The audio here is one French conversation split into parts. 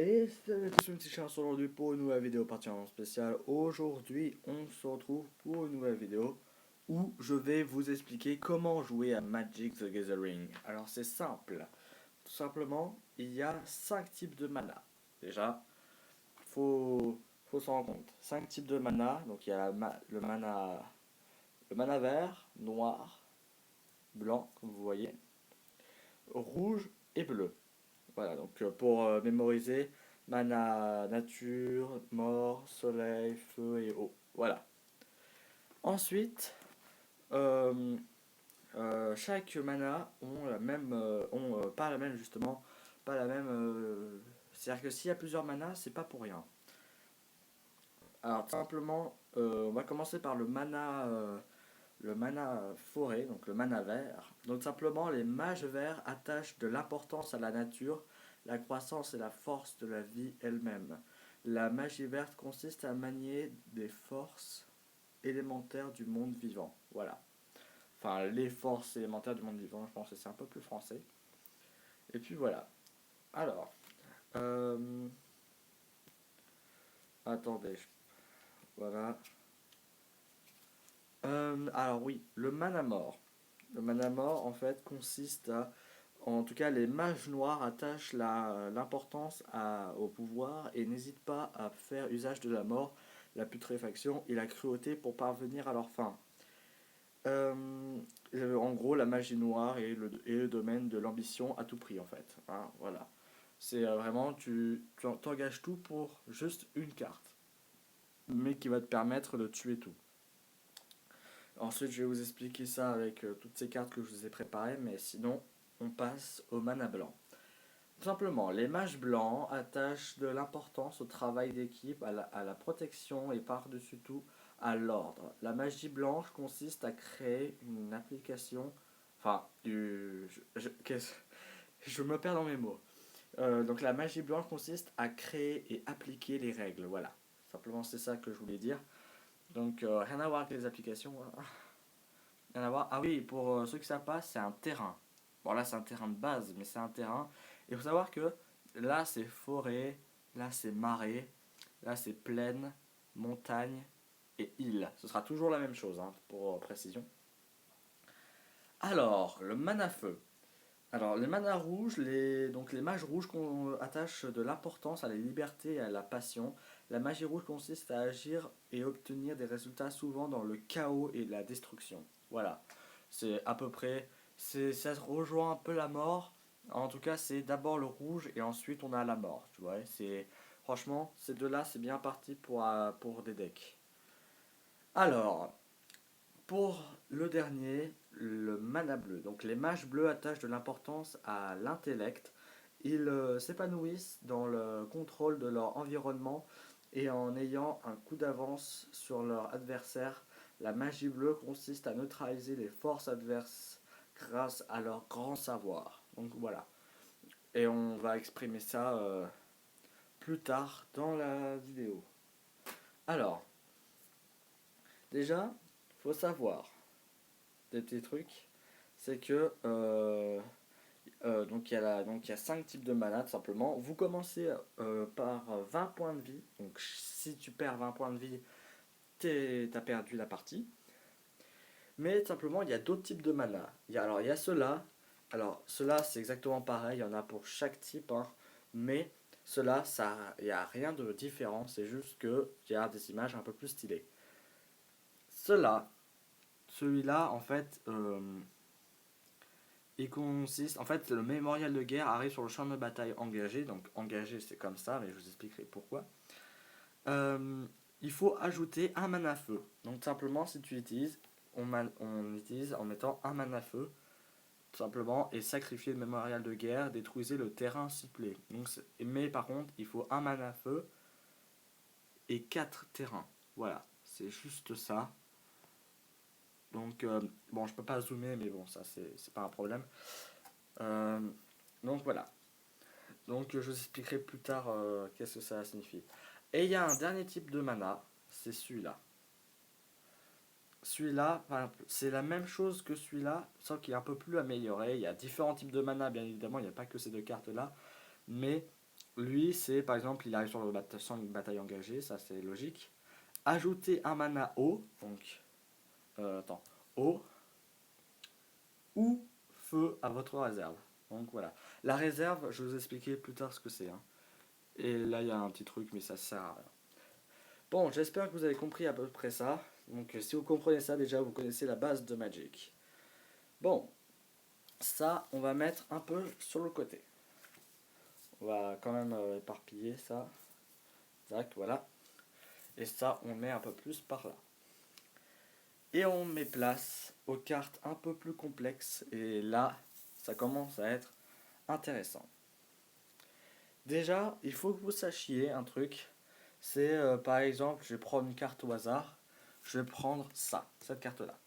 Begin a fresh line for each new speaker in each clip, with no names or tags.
Et salut tous mes petits chiens aujourd'hui pour une nouvelle vidéo particulièrement spéciale. Aujourd'hui, on se retrouve pour une nouvelle vidéo où je vais vous expliquer comment jouer à Magic the Gathering. Alors c'est simple. Tout simplement, il y a 5 types de mana. Déjà, faut s'en rendre compte. 5 types de mana. Donc il y a le mana vert, noir, blanc, comme vous voyez, rouge et bleu. Voilà, donc pour mémoriser, mana, nature, mort, soleil, feu et eau. Voilà. Ensuite, euh, chaque mana ont pas la même justement, pas la même. C'est-à-dire que s'il y a plusieurs manas, c'est pas pour rien. Alors tout simplement, on va commencer par le mana forêt, donc le mana vert. Donc simplement, les mages verts attachent de l'importance à la nature, la croissance et la force de la vie elle-même. La magie verte consiste à manier des forces élémentaires du monde vivant. Voilà. Enfin, les forces élémentaires du monde vivant, je pense que c'est un peu plus français. Et puis voilà. Alors, euh, attendez, voilà. Alors oui, le mana mort. Le mana mort, en fait, consiste à... En tout cas, les mages noirs attachent l'importance au pouvoir et n'hésitent pas à faire usage de la mort, la putréfaction et la cruauté pour parvenir à leur fin. En gros, la magie noire est le domaine de l'ambition à tout prix, en fait. Hein, voilà. C'est vraiment, tu t'engages tout pour juste une carte, mais qui va te permettre de tuer tout. Ensuite, je vais vous expliquer ça avec toutes ces cartes que je vous ai préparées, mais sinon, on passe au mana blanc. Tout simplement, les mages blancs attachent de l'importance au travail d'équipe, à la protection et par-dessus tout à l'ordre. La magie blanche consiste à créer une application. Enfin, je me perds dans mes mots. Donc la magie blanche consiste à créer et appliquer les règles. Voilà. Simplement, c'est ça que je voulais dire. Donc, rien à voir avec les applications. Hein. Rien à voir. Ah oui, pour ceux qui ne savent pas, c'est un terrain. Bon, là, c'est un terrain de base, mais c'est un terrain. Il faut savoir que là, c'est forêt, là, c'est marais, là, c'est plaine, montagne et île. Ce sera toujours la même chose, hein, pour précision. Alors, le mana feu. Alors, les manas rouges, donc les mages rouges attachent de l'importance à la liberté et à la passion. La magie rouge consiste à agir et obtenir des résultats souvent dans le chaos et la destruction. Voilà, c'est à peu près, ça rejoint un peu la mort. En tout cas, c'est d'abord le rouge et ensuite on a la mort. Tu vois, franchement, ces deux-là, c'est bien parti pour des decks. Alors, pour le dernier, le mana bleu. Donc les mages bleus attachent de l'importance à l'intellect. Ils s'épanouissent dans le contrôle de leur environnement et en ayant un coup d'avance sur leur adversaire. La magie bleue consiste à neutraliser les forces adverses grâce à leur grand savoir. Donc voilà. Et on va exprimer ça plus tard dans la vidéo. Alors, déjà, faut savoir des petits trucs, c'est que donc il y a 5 types de mana tout simplement. Vous commencez par 20 points de vie. Donc si tu perds 20 points de vie, t'as perdu la partie. Mais tout simplement, il y a d'autres types de mana. Il y a ceux-là. Alors ceux-là, c'est exactement pareil. Il y en a pour chaque type. Hein. Mais ceux-là, il n'y a rien de différent. C'est juste qu'il y a des images un peu plus stylées. Ceux-là, celui-là, en fait, il consiste, en fait, le mémorial de guerre arrive sur le champ de bataille engagé. Donc engagé, c'est comme ça, mais je vous expliquerai pourquoi. Euh, il faut ajouter un mana feu. Donc simplement, si tu utilises, on utilise en mettant un mana feu, tout simplement, et sacrifier le mémorial de guerre, détruisez le terrain ciblé. Donc, mais par contre, il faut un mana feu et 4 terrains. Voilà, c'est juste ça. Donc, bon, je peux pas zoomer, mais bon, ça, c'est pas un problème. Euh, donc voilà. Donc je vous expliquerai plus tard qu'est-ce que ça signifie. Et il y a un dernier type de mana, c'est celui-là. Celui-là, c'est la même chose que celui-là, sauf qu'il est un peu plus amélioré. Il y a différents types de mana, bien évidemment, il n'y a pas que ces deux cartes-là. Mais lui, c'est par exemple, il arrive sur le champ de bataille engagé, ça c'est logique. Ajouter un mana eau, donc, attends, eau ou feu à votre réserve. Donc voilà. La réserve, je vais vous expliquer plus tard ce que c'est, hein. Et là, il y a un petit truc, mais ça sert à rien. Bon, j'espère que vous avez compris à peu près ça. Donc si vous comprenez ça, déjà, vous connaissez la base de Magic. Bon, ça, on va mettre un peu sur le côté. On va quand même éparpiller ça. Tac, voilà. Et ça, on met un peu plus par là. Et on met place aux cartes un peu plus complexes. Et là, ça commence à être intéressant. Déjà, il faut que vous sachiez un truc. C'est par exemple, je vais prendre une carte au hasard. Je vais prendre ça, cette carte-là.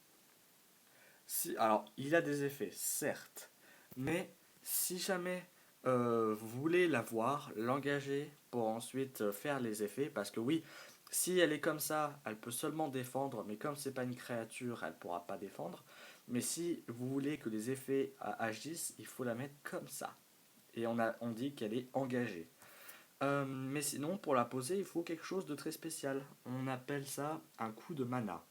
Si, alors, il a des effets, certes. Mais si jamais vous voulez la voir, l'engager pour ensuite faire les effets, parce que oui, si elle est comme ça, elle peut seulement défendre, mais comme c'est pas une créature, elle pourra pas défendre. Mais si vous voulez que les effets agissent, il faut la mettre comme ça. Et on dit qu'elle est engagée. Mais sinon, pour la poser, il faut quelque chose de très spécial. On appelle ça un coup de mana.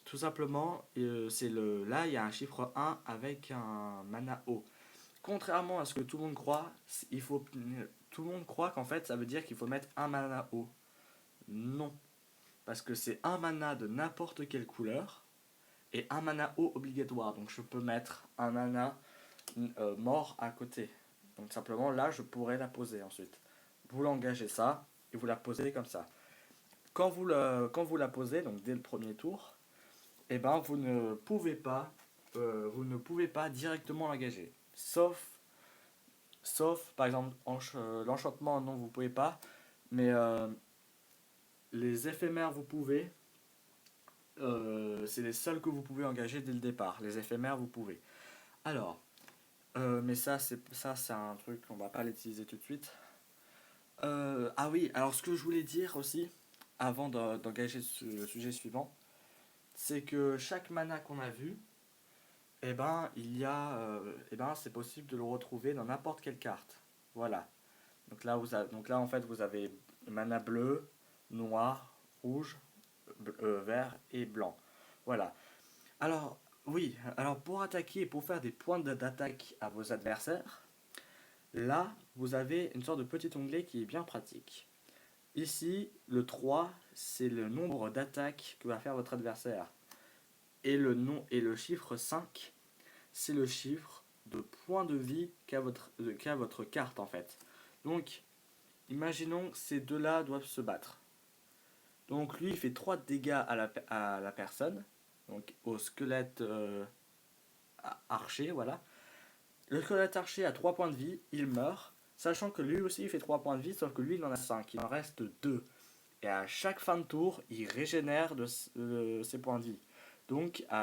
Tout simplement, là, il y a un chiffre 1 avec un mana haut. Contrairement à ce que tout le monde croit, tout le monde croit qu'en fait, ça veut dire qu'il faut mettre un mana haut. Non. Parce que c'est un mana de n'importe quelle couleur et un mana haut obligatoire. Donc je peux mettre un mana mort à côté. Donc simplement, là, je pourrais la poser ensuite. Vous l'engagez ça et vous la posez comme ça. Quand vous la posez, donc dès le premier tour, eh ben, vous ne pouvez pas directement l'engager. Sauf par exemple, l'enchantement, non, vous pouvez pas. Mais les éphémères, vous pouvez. C'est les seuls que vous pouvez engager dès le départ. Les éphémères, vous pouvez. Alors, mais ça, c'est un truc qu'on va pas l'utiliser tout de suite. Ah oui, alors ce que je voulais dire aussi, avant d'engager le sujet suivant, c'est que chaque mana qu'on a vu, eh ben, c'est possible de le retrouver dans n'importe quelle carte. Voilà. Donc là, en fait, vous avez mana bleu, noir, rouge, vert et blanc. Voilà. Alors, oui, alors pour attaquer et pour faire des points d'attaque à vos adversaires, là, vous avez une sorte de petit onglet qui est bien pratique. Ici, le 3, c'est le nombre d'attaques que va faire votre adversaire. Et le chiffre 5, c'est le chiffre de points de vie qu'a votre carte en fait. Donc, imaginons que ces deux-là doivent se battre. Donc lui, il fait 3 dégâts à la personne, donc au squelette archer, voilà. Le squelette archer a 3 points de vie, il meurt, sachant que lui aussi il fait 3 points de vie, sauf que lui il en a 5, il en reste 2. Et à chaque fin de tour, il régénère de ses points de vie. Donc